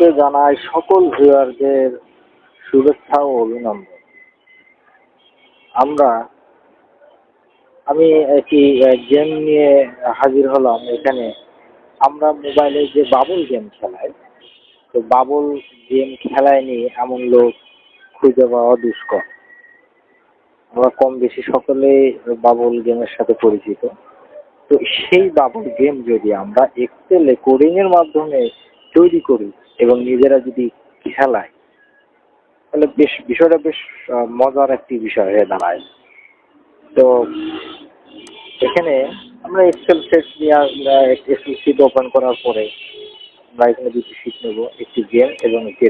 শুরুতে জানাই সকল ভিউয়ারদের শুভেচ্ছা ও অভিনন্দন। আমি একটি গেম নিয়ে হাজির হলাম এখানে। আমরা মোবাইলে যে বাবল গেম খেলাই, তো বাবল গেম খেলায় নিয়ে এমন লোক খুঁজে পাওয়া দুষ্কর। আমরা কম বেশি সকলেই বাবল গেমের সাথে পরিচিত। তো সেই বাবল গেম যদি আমরা এক্সেলে কোডিং এর মাধ্যমে তৈরি করি এবং নিজেরা যদি খেলাই, তাহলে বিষয়টা বেশ মজার একটি বিষয় হয়ে দাঁড়ায়। তো এখানে আমরা এক্সেল শীট ওপেন করার পরে আমরা এখানে দুটি শীট নেব, একটি গেম এবং একটি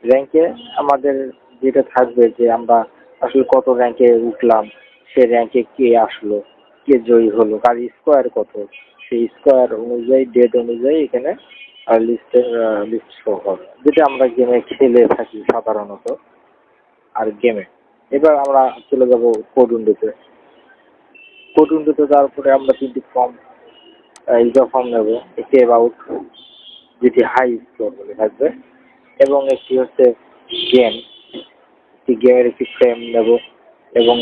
র্যাঙ্কে আমাদের যেটা থাকবে যে আমরা আসলে কত র্যাঙ্কে উঠলাম, সে র্যাঙ্কে কে আসলো, কে জয়ী হলো, কার স্কোয়ার কত, সেই স্কোয়ার অনুযায়ী ডেট অনুযায়ী এখানে লিস্ট শো হবে, যেটা আমরা গেমে খেলে থাকি সাধারণত। আর গেমে এবার আমরা চলে যাব কোড উইন্ডোতে যাওয়ার পরে আমরা তিনটি ইউজার ফর্ম নেব, একটি অ্যাবাউট যেটি হাই স্কোর বলে থাকবে, এবং একটি হচ্ছে গেম, একটি গেমের একটি ফ্রেম নেব এবং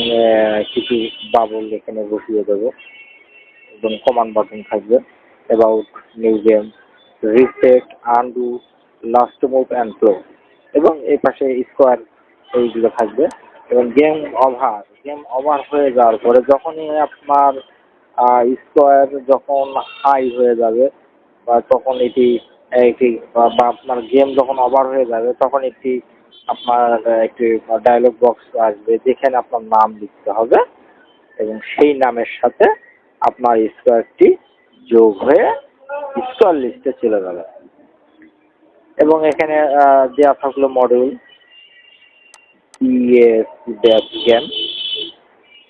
কিছু বাবল এখানে বসিয়ে দেবো এবং কমান্ড বাটন থাকবে, about, new game, reset, undo, last move and close, এবং এই পাশে স্কোয়ার এইগুলো থাকবে। এবং গেম ওভার হয়ে যাওয়ার পরে যখনই আপনার স্কোয়ার যখন হাই হয়ে যাবে বা তখন বা আপনার গেম যখন ওভার হয়ে যাবে তখন আপনার একটি ডায়লগ বক্স আসবে, যেখানে আপনার নাম লিখতে হবে এবং সেই নামের সাথে আপনার স্কোয়ারটি যোগ হয়ে স্কোয়ার লিস্টে চলে যাবে। এবং এখানে দেওয়া থাকলো মডিউল গেম।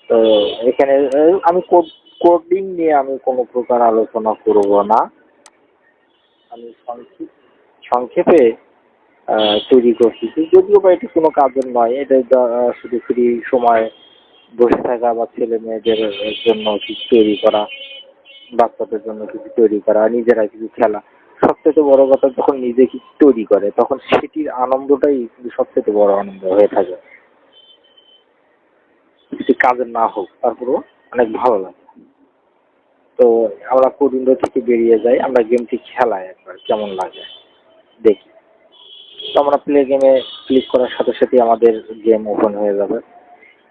তো এখানে আমি কোডিং নিয়ে আমি কোনো প্রকার আলোচনা করব না, আমি সংক্ষেপে তৈরি করতেছি, যদিও বা এটি কোনো কাজের নয়, এটা শুধু ফ্রি সময় বসে থাকা বা ছেলে মেয়েদের জন্য কিছু তৈরি করা, বাচ্চাদের জন্য কিছু তৈরি করা, নিজেরা কিছু খেলা। সবচেয়ে বড় কথা, যখন নিজে কিছু তৈরি করে তখন সেটির আনন্দটাই সবচেয়ে বড় আনন্দ হয়ে থাকে। যদি কাজের না হোক তারপরেও অনেক ভালো লাগে। তো আমরা কোড উইন্ডো থেকে বেরিয়ে যাই, আমরা গেমটি খেলাই একবার কেমন লাগে দেখি। তো আমরা প্লে গেমে ক্লিক করার সাথে সাথে আমাদের গেম ওপেন হয়ে যাবে।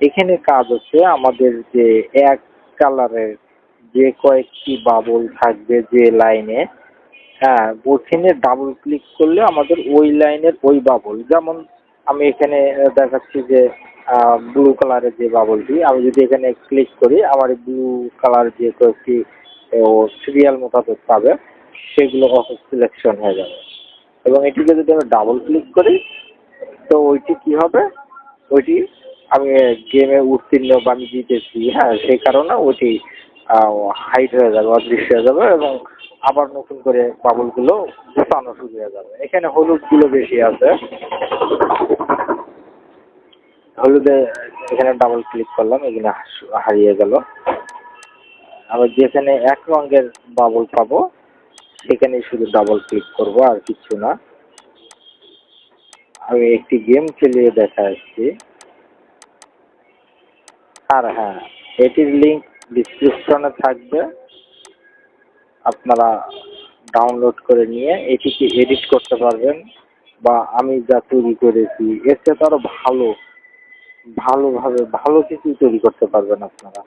এখানে কাজ হচ্ছে আমাদের যে এক কালারের যে কয়েকটি বাবল থাকবে যে লাইনে, হ্যাঁ, ওখানে ডাবল ক্লিক করলে আমাদের ওই লাইনের ওই বাবল, যেমন আমি এখানে দেখাচ্ছি যে ব্লু কালারের যে বাবলটি, আমি যদি এখানে ক্লিক করি আমার ব্লু কালার যে কয়েকটি সিরিয়াল মোতাবেক পাবে সেগুলো সিলেকশন হয়ে যাবে। এবং এটিকে যদি আমি ডাবল ক্লিক করি তো ওইটি কি হবে, ওইটি আমি গেমে উত্তীর্ণ বা আমি জিতেছি, হ্যাঁ, সেই কারণে ওইটি হাইড হয়ে যাবে, অদৃশ্য হয়ে যাবে এবং আবার নতুন করে বাবলগুলো গোছানো শুরু হয়ে যাবে। এখানে হলুদগুলো বেশি আছে, হলুদে এখানে ডাবল ক্লিক করলাম, এখানে হারিয়ে গেল। আবার যেখানে এক রঙের বাবল পাবো সেখানে শুধু ডাবল ক্লিক করব, আর কিছু না। আমি একটি গেম খেলিয়ে দেখাচ্ছি। আর হ্যাঁ, এটির লিঙ্ক ডিসক্রিপশনে থাকবে, আপনারা ডাউনলোড করে নিয়ে এটিকে এডিট করতে পারবেন, বা আমি যা তৈরি করেছি এর চেয়ে আরো ভালোভাবে ভালো কিছু তৈরি করতে পারবেন আপনারা।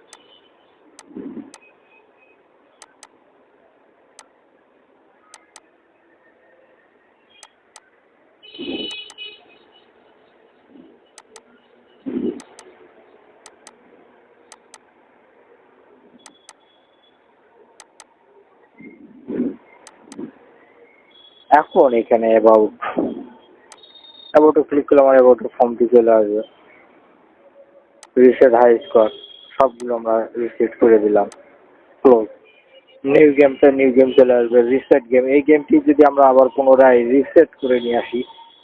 এখন এখানে অ্যাবাউট ক্লিক করলে আমার অ্যাবাউট ফর্মটি চলে আসবে। রিসেট হাই স্কোর সবগুলো আমরা রিসেট করে দিলাম, ক্লোজ। নিউ গেম চলে আসবে। রিসেট গেম, এই গেমটি যদি আমরা আবার পুনরায় রিসেট করে নিয়ে আসি,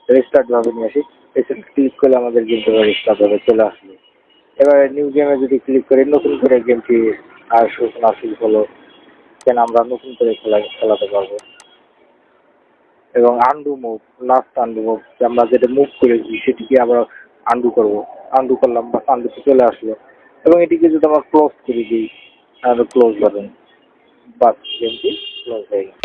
রিস্টার্ট ভাবে নিয়ে আসি, রিসেট ক্লিক করলে আমাদের গেমটি রিস্টার্ট হবে, চলে আসবে। এবারে নিউ গেমে যদি ক্লিক করি, নতুন করে গেমটি আর সূচনা শুরু হলো, কেন আমরা নতুন করে খেলাতে পারবো। এবং undo move, last undo move, আমরা যেটা মুভ করেছি সেটিকে আবার আন্ডু করব। আন্ডু করলাম বা আন্ডুতে চলে আসলো, এবং এটিকে যদি আমরা ক্লোজ করে দিই তাহলে ক্লোজ বাটন, বাস গেমটি ক্লোজ হয়ে গেল।